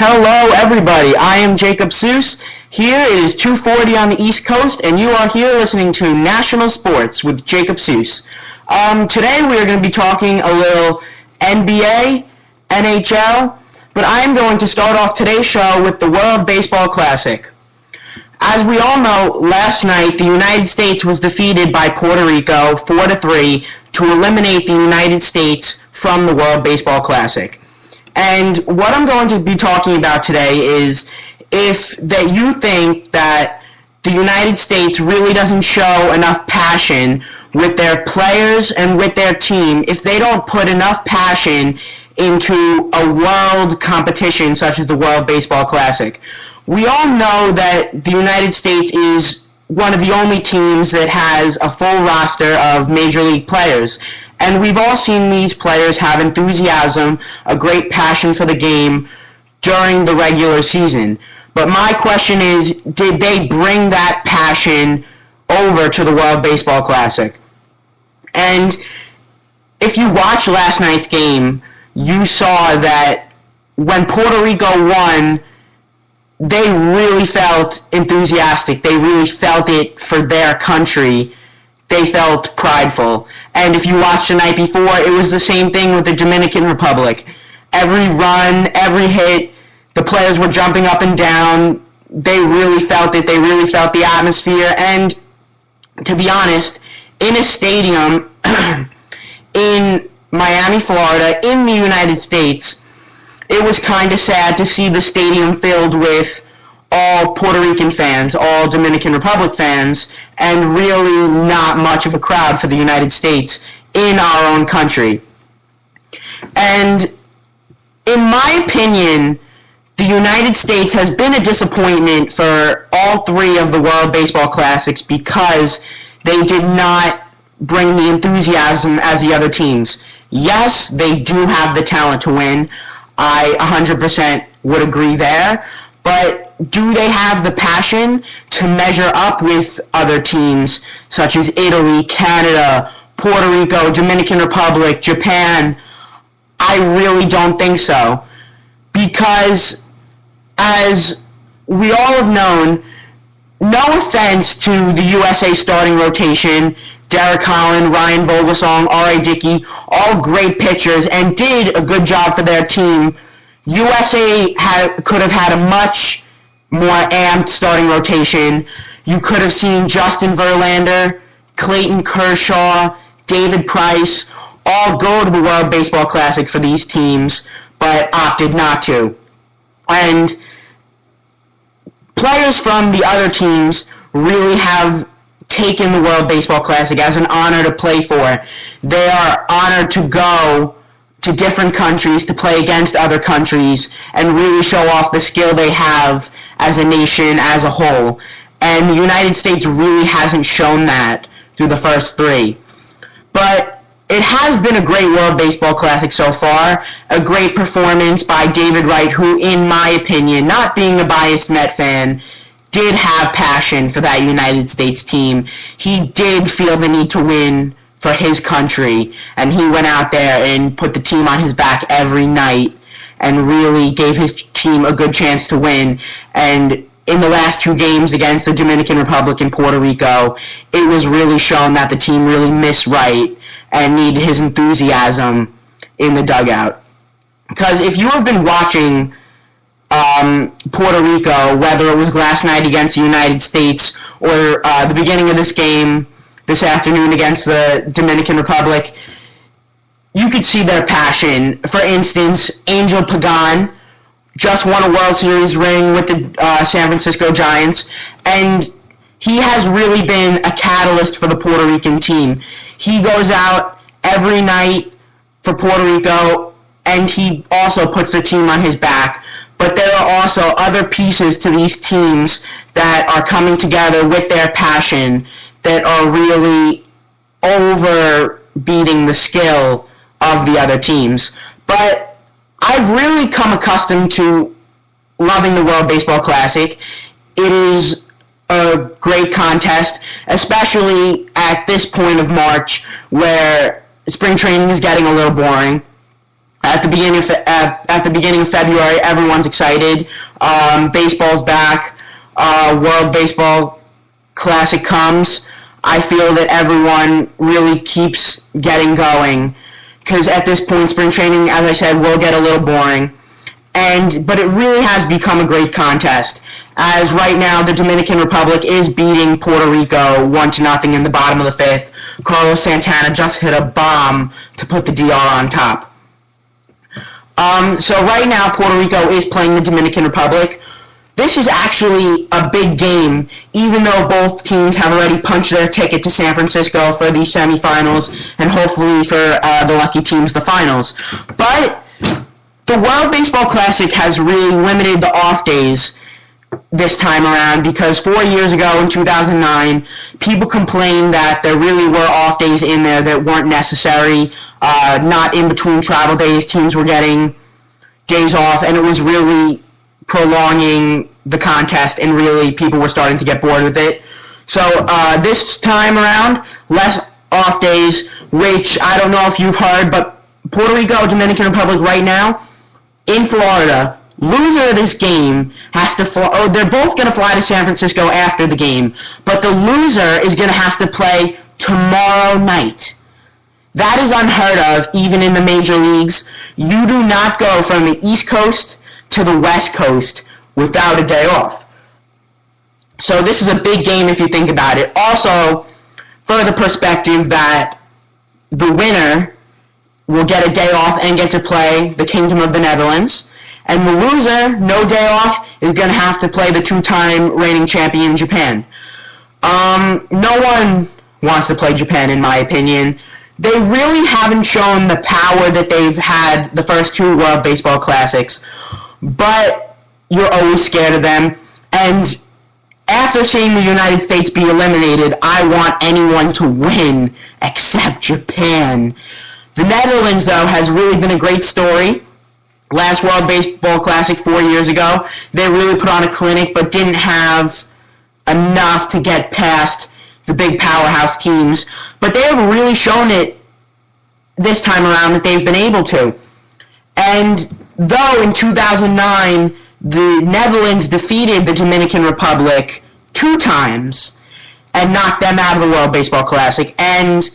Hello, everybody. I am Jseus. Here it is 2:40 on the East Coast, and you are here listening to National Sports with Jseus. Today we are going to be talking a little NBA, NHL, but I am going to start off today's show with the World Baseball Classic. As we all know, last night the United States was defeated by Puerto Rico 4-3 to eliminate the United States from the World Baseball Classic. And what I'm going to be talking about today is if that you think that the United States really doesn't show enough passion with their players and with their team, if they don't put enough passion into a world competition such as the World Baseball Classic. We all know that the United States is one of the only teams that has a full roster of major league players. And we've all seen these players have enthusiasm, a great passion for the game during the regular season. But my question is, did they bring that passion over to the World Baseball Classic? And if you watched last night's game, you saw that when Puerto Rico won, they really felt enthusiastic. They really felt it for their country. They felt prideful. And if you watched the night before, it was the same thing with the Dominican Republic. Every run, every hit, the players were jumping up and down. They really felt it. They really felt the atmosphere. And to be honest, in a stadium in Miami, Florida, in the United States, it was kind of sad to see the stadium filled with all Puerto Rican fans, all Dominican Republic fans, and really not much of a crowd for the United States in our own country. And in my opinion, the United States has been a disappointment for all three of the World Baseball Classics because they did not bring the enthusiasm as the other teams. Yes, they do have the talent to win. I 100% would agree there. But do they have the passion to measure up with other teams such as Italy, Canada, Puerto Rico, Dominican Republic, Japan? I really don't think so. Because as we all have known, no offense to the USA starting rotation, Derek Holland, Ryan Vogelsong, R.A. Dickey, all great pitchers and did a good job for their team. USA could have had a much more amped starting rotation. You could have seen Justin Verlander, Clayton Kershaw, David Price all go to the World Baseball Classic for these teams, but opted not to. And players from the other teams really have taken the World Baseball Classic as an honor to play for. They are honored to go to different countries to play against other countries and really show off the skill they have as a nation as a whole. And the United States really hasn't shown that through the first three. But it has been a great World Baseball Classic so far. A great performance by David Wright, who, in my opinion, not being a biased Met fan, did have passion for that United States team. He did feel the need to win for his country, and he went out there and put the team on his back every night and really gave his team a good chance to win. And in the last two games against the Dominican Republic and Puerto Rico, it was really shown that the team really missed Wright and needed his enthusiasm in the dugout. Because if you have been watching Puerto Rico, whether it was last night against the United States or the beginning of this game this afternoon against the Dominican Republic, you could see their passion. For instance, Angel Pagan just won a World Series ring with the San Francisco Giants, and he has really been a catalyst for the Puerto Rican team. He goes out every night for Puerto Rico, and he also puts the team on his back. But there are also other pieces to these teams that are coming together with their passion that are really overbeating the skill of the other teams. But I've really come accustomed to loving the World Baseball Classic. It is a great contest, especially at this point of March where spring training is getting a little boring. At the beginning of February, everyone's excited. Baseball's back. World Baseball Classic comes. I feel that everyone really keeps getting going because at this point, spring training, as I said, will get a little boring. But it really has become a great contest, as right now the Dominican Republic is beating Puerto Rico 1-0 in the bottom of the fifth. Carlos Santana just hit a bomb to put the DR on top. So right now Puerto Rico is playing the Dominican Republic. This is actually a big game, even though both teams have already punched their ticket to San Francisco for the semifinals and hopefully for the lucky teams the finals. But the World Baseball Classic has really limited the off days this time around because 4 years ago in 2009, people complained that there really were off days in there that weren't necessary, not in between travel days. Teams were getting days off, and it was really prolonging the contest, and really people were starting to get bored with it. So this time around, less off days, which I don't know if you've heard, but Puerto Rico, Dominican Republic right now, in Florida, loser of this game has to fly. Oh, they're both going to fly to San Francisco after the game, but the loser is going to have to play tomorrow night. That is unheard of, even in the major leagues. You do not go from the East Coast to the West Coast without a day off. So this is a big game if you think about it. Also, for the perspective that the winner will get a day off and get to play the Kingdom of the Netherlands. And the loser, no day off, is going to have to play the two-time reigning champion, Japan. No one wants to play Japan, in my opinion. They really haven't shown the power that they've had the first two World Baseball Classics. But you're always scared of them. And after seeing the United States be eliminated, I want anyone to win except Japan. The Netherlands, though, has really been a great story. Last World Baseball Classic 4 years ago, they really put on a clinic, but didn't have enough to get past the big powerhouse teams. But they have really shown it this time around that they've been able to. And though in 2009, the Netherlands defeated the Dominican Republic 2 times and knocked them out of the World Baseball Classic, and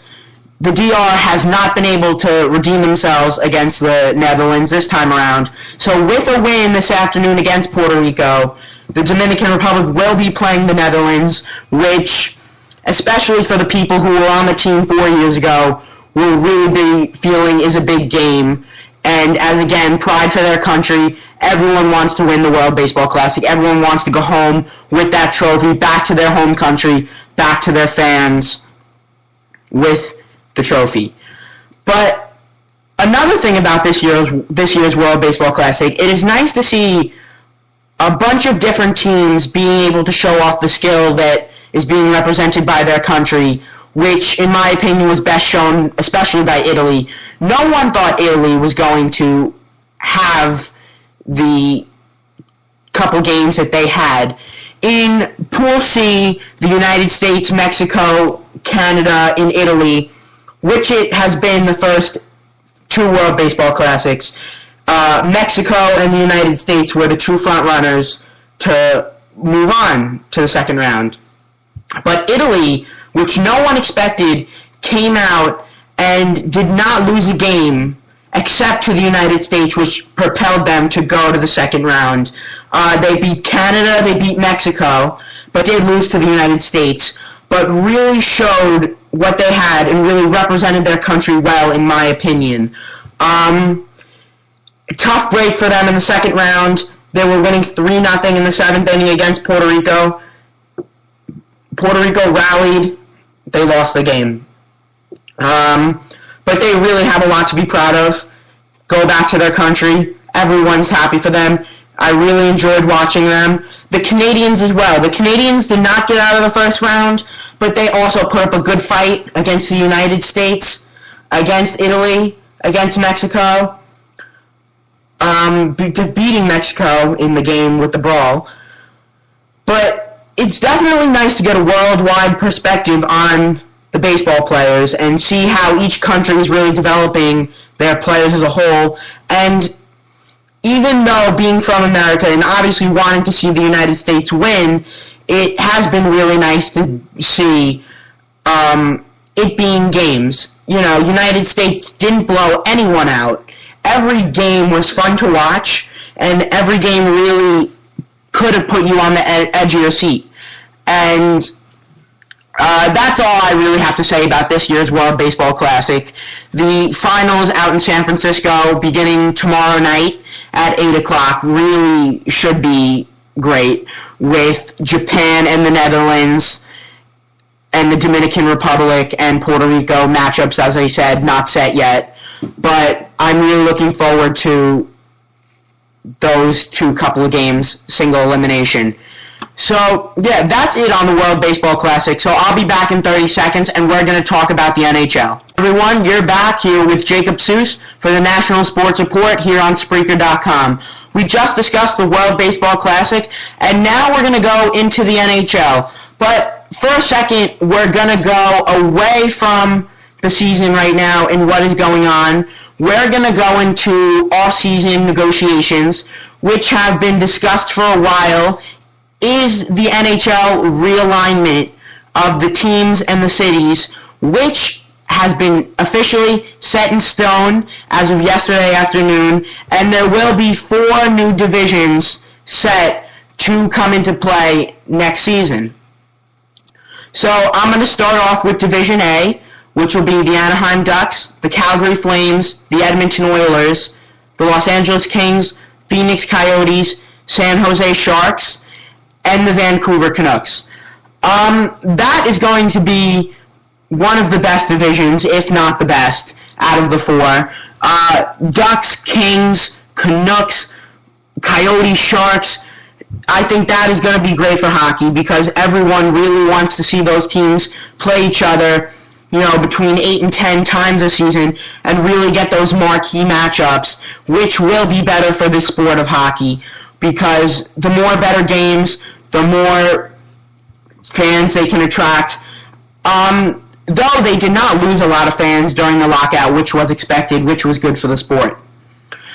the DR has not been able to redeem themselves against the Netherlands this time around. So with a win this afternoon against Puerto Rico, the Dominican Republic will be playing the Netherlands, which, especially for the people who were on the team 4 years ago, will really be feeling is a big game. And as, again, pride for their country, everyone wants to win the World Baseball Classic. Everyone wants to go home with that trophy, back to their home country, back to their fans with the trophy. But another thing about this year's World Baseball Classic, it is nice to see a bunch of different teams being able to show off the skill that is being represented by their country, which, in my opinion, was best shown especially by Italy. No one thought Italy was going to have the couple games that they had. In Pool C, the United States, Mexico, Canada, and Italy, which it has been the first 2 World Baseball Classics, Mexico and the United States were the 2 front runners to move on to the second round. But Italy, which no one expected, came out and did not lose a game except to the United States, which propelled them to go to the second round. They beat Canada, they beat Mexico, but did lose to the United States, but really showed what they had and really represented their country well, in my opinion. Tough break for them in the second round. They were winning 3-0 in the 7th inning against Puerto Rico. Puerto Rico rallied. They lost the game. But they really have a lot to be proud of. Go back to their country. Everyone's happy for them. I really enjoyed watching them. The Canadians as well. The Canadians did not get out of the first round, but they also put up a good fight against the United States, against Italy, against Mexico, beating Mexico in the game with the brawl. But it's definitely nice to get a worldwide perspective on the baseball players and see how each country is really developing their players as a whole. And even though being from America and obviously wanting to see the United States win, it has been really nice to see it being games. You know, United States didn't blow anyone out. Every game was fun to watch, and every game really could have put you on the edge of your seat. And that's all I really have to say about this year's World Baseball Classic. The finals out in San Francisco beginning tomorrow night at 8 o'clock really should be great, with Japan and the Netherlands and the Dominican Republic and Puerto Rico matchups, as I said, not set yet. But I'm really looking forward to those two couple of games, single elimination. So, yeah, that's it on the World Baseball Classic. So I'll be back in 30 seconds, and we're going to talk about the NHL. Everyone, you're back here with Jacob Seuss for the National Sports Report here on Spreaker.com. We just discussed the World Baseball Classic, and now we're going to go into the NHL. But for a second, we're going to go away from the season right now and what is going on. We're going to go into off-season negotiations, which have been discussed for a while. Is the NHL realignment of the teams and the cities, which has been officially set in stone as of yesterday afternoon, and there will be 4 new divisions set to come into play next season. So I'm going to start off with Division A, which will be the Anaheim Ducks, the Calgary Flames, the Edmonton Oilers, the Los Angeles Kings, Phoenix Coyotes, San Jose Sharks, and the Vancouver Canucks. That is going to be one of the best divisions, if not the best, out of the 4. Ducks, Kings, Canucks, Coyotes, Sharks. I think that is going to be great for hockey because everyone really wants to see those teams play each other, you know, between 8 and 10 times a season and really get those marquee matchups, which will be better for the sport of hockey because the more better games, the more fans they can attract. Though they did not lose a lot of fans during the lockout, which was expected, which was good for the sport.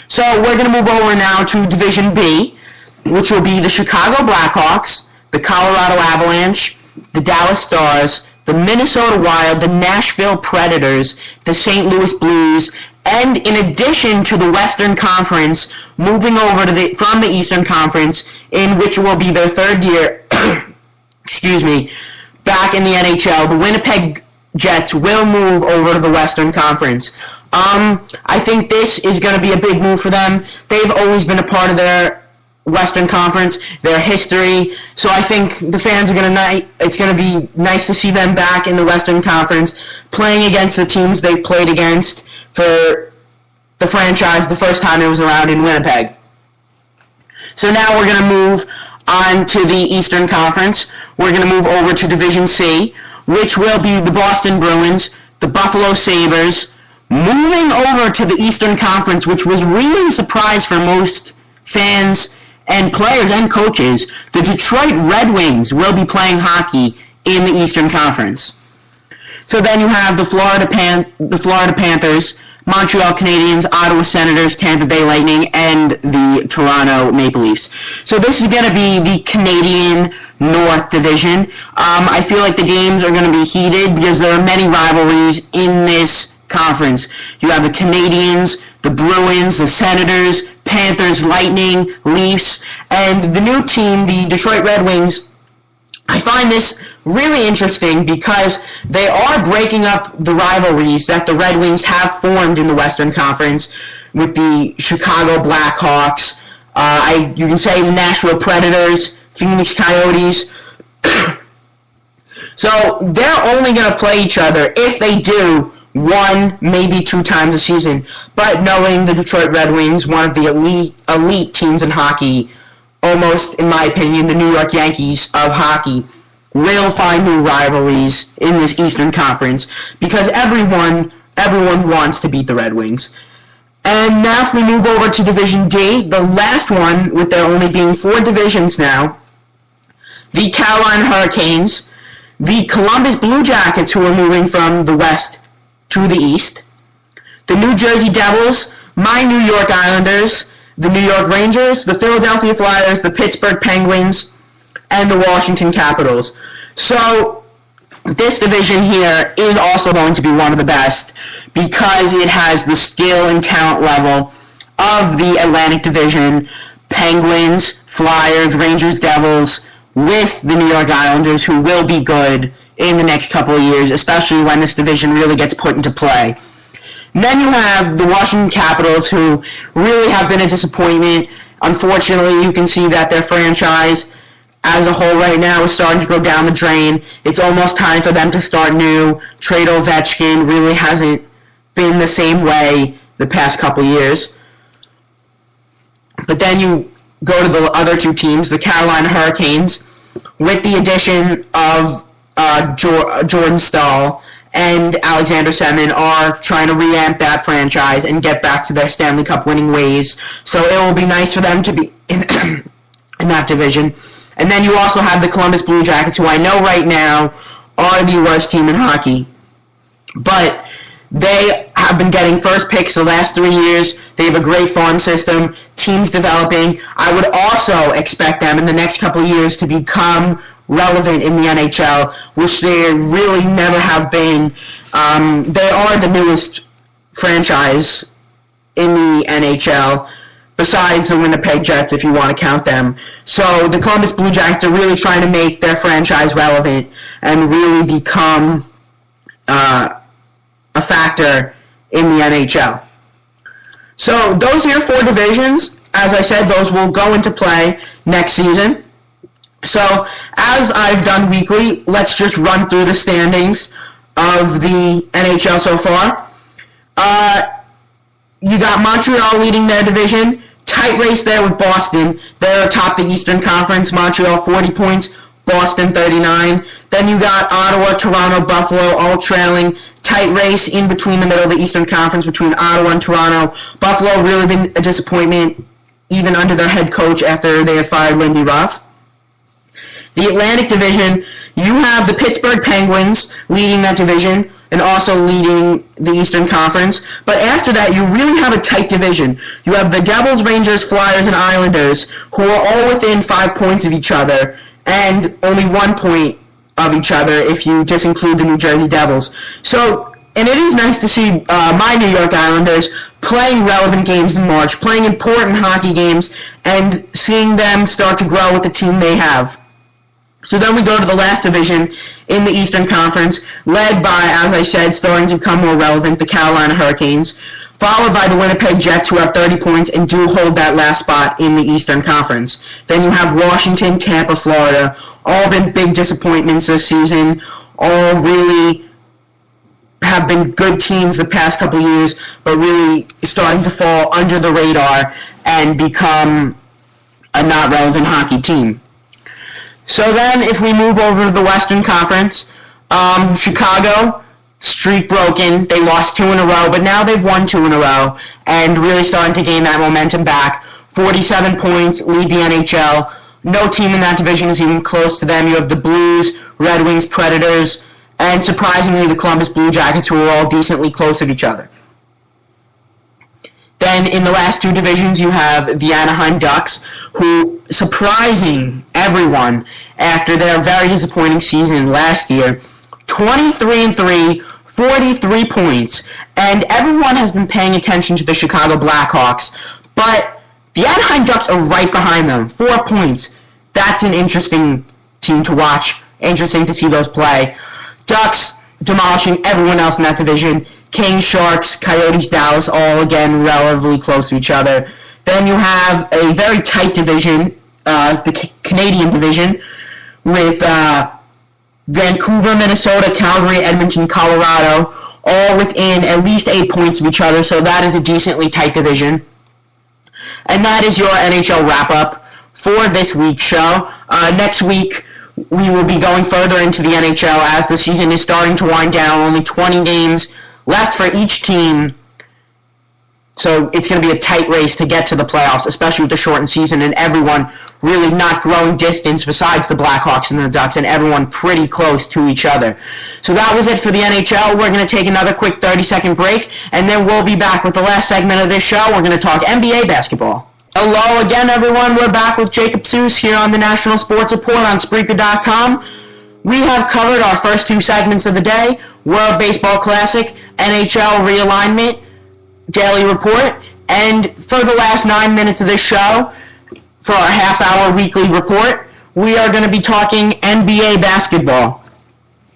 So we're going to move over now to Division B, which will be the Chicago Blackhawks, the Colorado Avalanche, the Dallas Stars, the Minnesota Wild, the Nashville Predators, the St. Louis Blues, and in addition to the Western Conference, moving over to from the Eastern Conference, in which will be their 3rd year, back in the NHL, the Winnipeg Jets will move over to the Western Conference. I think this is going to be a big move for them. They've always been a part of their Western Conference, their history. So I think the fans are it's going to be nice to see them back in the Western Conference, playing against the teams they've played against for the franchise the first time it was around in Winnipeg. So now we're going to move on to the Eastern Conference. We're going to move over to Division C, which will be the Boston Bruins, the Buffalo Sabres, moving over to the Eastern Conference, which was really a surprise for most fans and players and coaches. The Detroit Red Wings will be playing hockey in the Eastern Conference. So then you have the Florida Panthers, Montreal Canadiens, Ottawa Senators, Tampa Bay Lightning, and the Toronto Maple Leafs. So this is going to be the Canadian North Division. I feel like the games are going to be heated because there are many rivalries in this conference. You have the Canadiens, the Bruins, the Senators, Panthers, Lightning, Leafs, and the new team, the Detroit Red Wings. I find this really interesting because they are breaking up the rivalries that the Red Wings have formed in the Western Conference with the Chicago Blackhawks, you can say the Nashville Predators, Phoenix Coyotes. So they're only going to play each other if they do 1, maybe 2 times a season. But knowing the Detroit Red Wings, one of the elite teams in hockey, almost, in my opinion, the New York Yankees of hockey, will find new rivalries in this Eastern Conference because everyone wants to beat the Red Wings. And now if we move over to Division D, the last one, with there only being 4 divisions now, the Carolina Hurricanes, the Columbus Blue Jackets, who are moving from the West to the East, the New Jersey Devils, my New York Islanders, the New York Rangers, the Philadelphia Flyers, the Pittsburgh Penguins, and the Washington Capitals. So this division here is also going to be one of the best because it has the skill and talent level of the Atlantic Division, Penguins, Flyers, Rangers, Devils, with the New York Islanders, who will be good in the next couple of years, especially when this division really gets put into play. And then you have the Washington Capitals, who really have been a disappointment. Unfortunately, you can see that their franchise as a whole right now is starting to go down the drain. It's almost time for them to start new. Trade Ovechkin really hasn't been the same way the past couple years. But then you go to the other two teams, the Carolina Hurricanes, with the addition of Jordan Staal and Alexander Semin, are trying to revamp that franchise and get back to their Stanley Cup winning ways. So it will be nice for them to be in that division. And then you also have the Columbus Blue Jackets, who I know right now are the worst team in hockey. But they have been getting first picks the last 3 years. They have a great farm system. Teams developing. I would also expect them in the next couple of years to become relevant in the NHL, which they really never have been. They are the newest franchise in the NHL, besides the Winnipeg Jets, if you want to count them. So the Columbus Blue Jackets are really trying to make their franchise relevant and really become a factor in the NHL. So those are your four divisions. As I said, those will go into play next season. So as I've done weekly, let's just run through the standings of the NHL so far. You got Montreal leading their division. Tight race there with Boston. They're atop the Eastern Conference. Montreal 40 points, Boston 39. Then you got Ottawa, Toronto, Buffalo all trailing. Tight race in between the middle of the Eastern Conference between Ottawa and Toronto. Buffalo really been a disappointment even under their head coach after they have fired Lindy Ruff. The Atlantic Division, you have the Pittsburgh Penguins leading that division and also leading the Eastern Conference. But after that, you really have a tight division. You have the Devils, Rangers, Flyers, and Islanders, who are all within 5 points of each other, and only 1 point of each other if you disinclude the New Jersey Devils. So, and it is nice to see my New York Islanders playing relevant games in March, playing important hockey games, and seeing them start to grow with the team they have. So then we go to the last division in the Eastern Conference, led by, as I said, starting to become more relevant, the Carolina Hurricanes, followed by the Winnipeg Jets, who have 30 points and do hold that last spot in the Eastern Conference. Then you have Washington, Tampa, Florida, all been big disappointments this season, all really have been good teams the past couple years, but really starting to fall under the radar and become a not relevant hockey team. So then, if we move over to the Western Conference, Chicago, streak broken. They lost 2 in a row, but now they've won 2 in a row and really starting to gain that momentum back. 47 points, lead the NHL. No team in that division is even close to them. You have the Blues, Red Wings, Predators, and surprisingly, the Columbus Blue Jackets, who are all decently close of each other. Then in the last 2 divisions, you have the Anaheim Ducks, who, surprising everyone after their very disappointing season last year, 23-3, 43 points, and everyone has been paying attention to the Chicago Blackhawks, but the Anaheim Ducks are right behind them, 4 points. That's an interesting team to watch, interesting to see those play. Ducks demolishing everyone else in that division. Kings, Sharks, Coyotes, Dallas, all again relatively close to each other. Then you have a very tight division, the Canadian division, with Vancouver, Minnesota, Calgary, Edmonton, Colorado, all within at least 8 points of each other, so that is a decently tight division. And that is your NHL wrap-up for this week's show. Next week, we will be going further into the NHL as the season is starting to wind down. Only 20 games left for each team. So it's going to be a tight race to get to the playoffs, especially with the shortened season and everyone really not growing distance besides the Blackhawks and the Ducks, and everyone pretty close to each other. So that was it for the NHL. We're going to take another quick 30-second break, and then we'll be back with the last segment of this show. We're going to talk NBA basketball. Hello again, everyone. We're back with Jacob Seuss here on the National Sports Report on Spreaker.com. We have covered our first two segments of the day: World Baseball Classic, NHL Realignment, Daily Report, and for the last 9 minutes of this show, for our half-hour weekly report, we are going to be talking NBA basketball.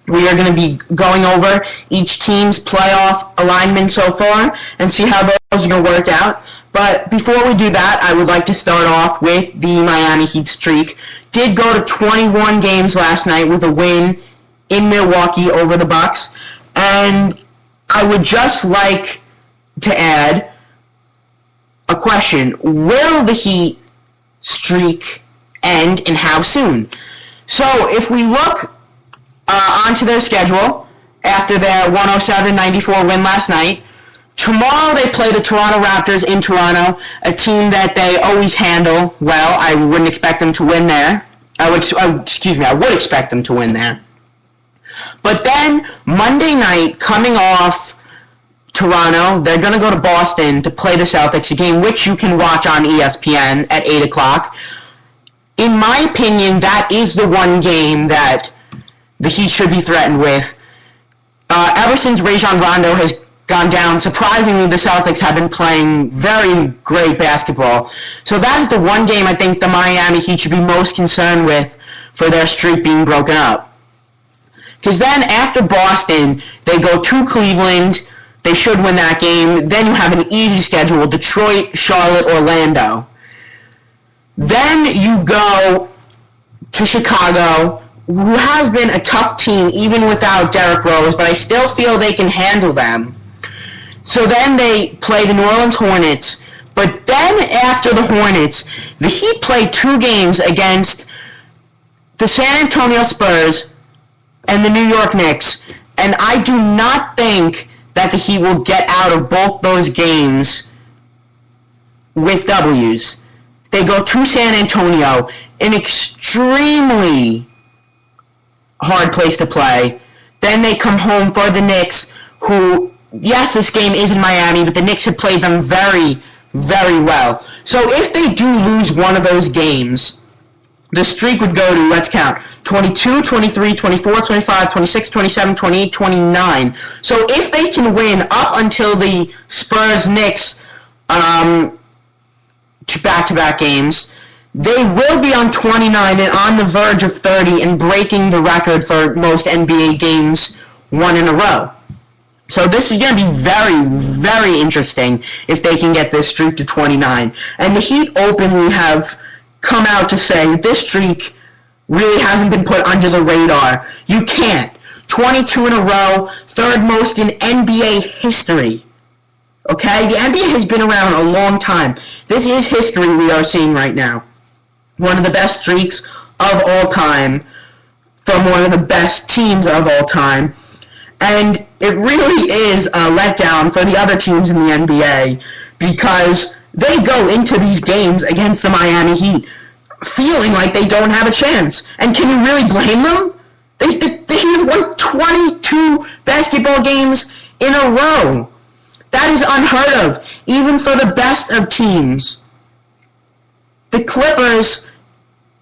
We are going to be going over each team's playoff alignment so far and see how those are going to work out. But before we do that, I would like to start off with the Miami Heat streak. Did go to 21 games last night with a win in Milwaukee over the Bucks. And I would just like to add a question. Will the Heat streak end and how soon? So if we look onto their schedule after their 107-94 win last night, tomorrow they play the Toronto Raptors in Toronto, a team that they always handle well. I wouldn't expect them to win there. I would expect them to win there. But then Monday night, coming off Toronto, they're going to go to Boston to play the Celtics, a game which you can watch on ESPN at 8 o'clock. In my opinion, that is the one game that the Heat should be threatened with. Ever since Rajon Rondo has gone down, surprisingly, the Celtics have been playing very great basketball. So that is the one game I think the Miami Heat should be most concerned with for their streak being broken up. Because then after Boston, they go to Cleveland. They should win that game. Then you have an easy schedule: Detroit, Charlotte, Orlando. Then you go to Chicago, who has been a tough team even without Derrick Rose, but I still feel they can handle them. So then they play the New Orleans Hornets. But then after the Hornets, the Heat play 2 games against the San Antonio Spurs and the New York Knicks. And I do not think that the Heat will get out of both those games with W's. They go to San Antonio, an extremely hard place to play. Then they come home for the Knicks, who, yes, this game is in Miami, but the Knicks have played them very, very well. So if they do lose one of those games, the streak would go to, let's count, 22, 23, 24, 25, 26, 27, 28, 29. So if they can win up until the Spurs-Knicks back-to-back games, they will be on 29 and on the verge of 30 and breaking the record for most NBA games won in a row. So this is going to be very, very interesting if they can get this streak to 29. And the Heat openly have come out to say that this streak really hasn't been put under the radar. You can't. 22 in a row, third most in NBA history. Okay? The NBA has been around a long time. This is history we are seeing right now. One of the best streaks of all time from one of the best teams of all time. And it really is a letdown for the other teams in the NBA because they go into these games against the Miami Heat feeling like they don't have a chance. And can you really blame them? They have won 22 basketball games in a row. That is unheard of, even for the best of teams. The Clippers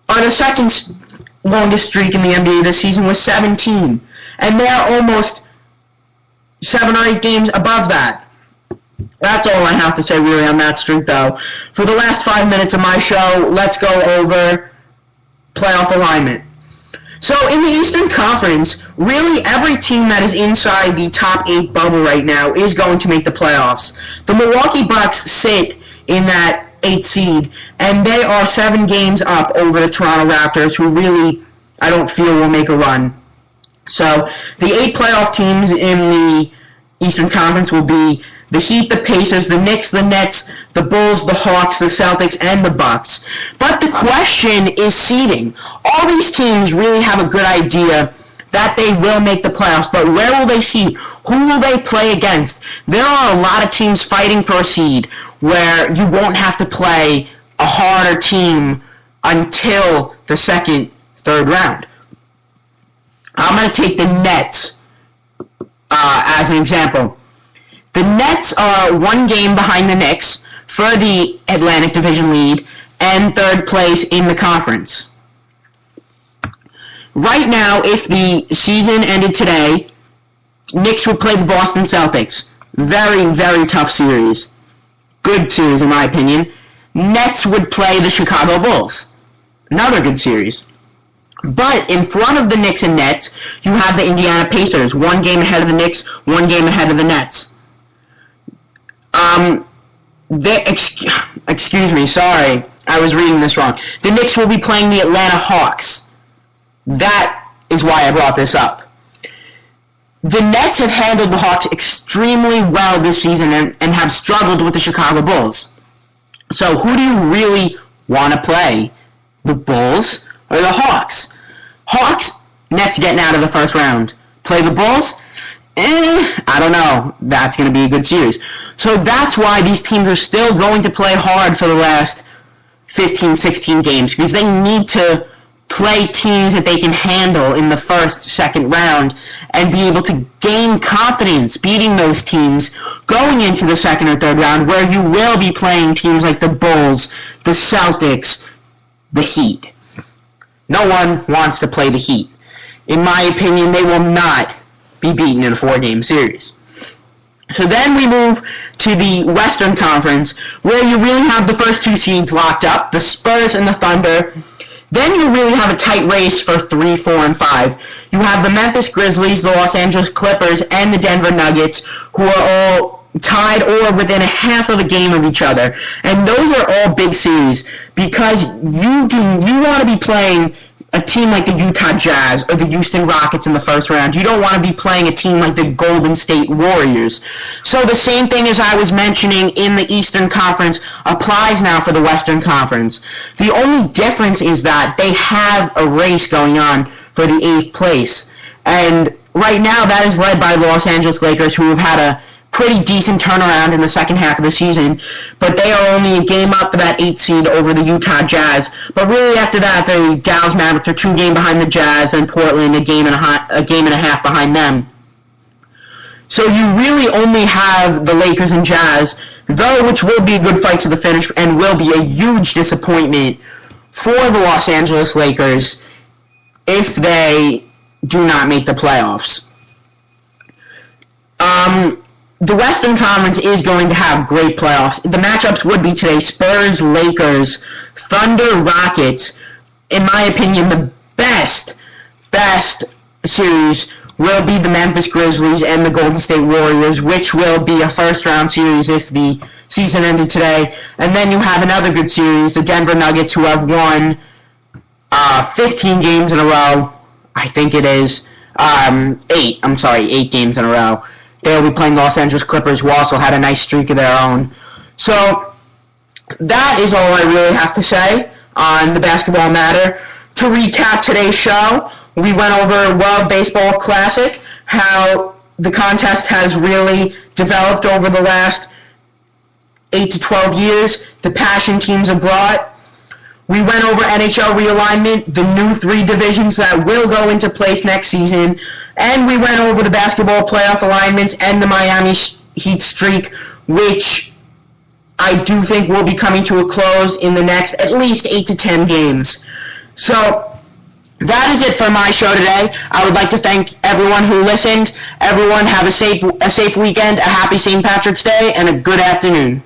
are the second longest streak in the NBA this season with 17. And they're almost 7 or 8 games above that. That's all I have to say really on that streak, though. For the last 5 minutes of my show, let's go over playoff alignment. So in the Eastern Conference, really every team that is inside the top 8 bubble right now is going to make the playoffs. The Milwaukee Bucks sit in that 8th seed, and they are 7 games up over the Toronto Raptors, who really, I don't feel, will make a run. So the 8 playoff teams in the Eastern Conference will be the Heat, the Pacers, the Knicks, the Nets, the Bulls, the Hawks, the Celtics, and the Bucks. But the question is seeding. All these teams really have a good idea that they will make the playoffs, but where will they seed? Who will they play against? There are a lot of teams fighting for a seed where you won't have to play a harder team until the second, third round. I'm going to take the Nets as an example. The Nets are one game behind the Knicks for the Atlantic Division lead and third place in the conference. Right now, if the season ended today, Knicks would play the Boston Celtics. Very, very tough series. Good series, in my opinion. Nets would play the Chicago Bulls. Another good series. But in front of the Knicks and Nets, you have the Indiana Pacers. One game ahead of the Knicks, one game ahead of the Nets. Excuse me, sorry. I was reading this wrong. The Knicks will be playing the Atlanta Hawks. That is why I brought this up. The Nets have handled the Hawks extremely well this season and have struggled with the Chicago Bulls. So who do you really want to play? The Bulls or the Hawks? Hawks, Nets getting out of the first round. Play the Bulls? I don't know. That's going to be a good series. So that's why these teams are still going to play hard for the last 15, 16 games, because they need to play teams that they can handle in the first, second round and be able to gain confidence beating those teams going into the second or third round, where you will be playing teams like the Bulls, the Celtics, the Heat. No one wants to play the Heat. In my opinion, they will not be beaten in a 4-game series. So then we move to the Western Conference, where you really have the first two seeds locked up, the Spurs and the Thunder. Then you really have a tight race for 3, 4, and 5. You have the Memphis Grizzlies, the Los Angeles Clippers, and the Denver Nuggets, who are all tied or within a half of a game of each other. And those are all big series, because you want to be playing a team like the Utah Jazz or the Houston Rockets in the first round. You don't want to be playing a team like the Golden State Warriors. So the same thing as I was mentioning in the Eastern Conference applies now for the Western Conference. The only difference is that they have a race going on for the 8th place. And right now that is led by the Los Angeles Lakers, who have had a pretty decent turnaround in the second half of the season, but they are only a game up for that 8th seed over the Utah Jazz. But really after that, the Dallas Mavericks are 2 games behind the Jazz, and Portland a game and a half behind them. So you really only have the Lakers and Jazz, though, which will be a good fight to the finish and will be a huge disappointment for the Los Angeles Lakers if they do not make the playoffs. The Western Conference is going to have great playoffs. The matchups would be today Spurs, Lakers, Thunder, Rockets. In my opinion, the best series will be the Memphis Grizzlies and the Golden State Warriors, which will be a first-round series if the season ended today. And then you have another good series, the Denver Nuggets, who have won 15 games in a row. I think it is 8 games in a row. They'll be playing the Los Angeles Clippers, who also had a nice streak of their own. So that is all I really have to say on the basketball matter. To recap today's show, we went over World Baseball Classic, how the contest has really developed over the last 8 to 12 years, the passion teams have brought. We went over NHL realignment, the new 3 divisions that will go into place next season, and we went over the basketball playoff alignments and the Miami Heat streak, which I do think will be coming to a close in the next at least 8 to 10 games. So that is it for my show today. I would like to thank everyone who listened. Everyone have a safe weekend, a happy St. Patrick's Day, and a good afternoon.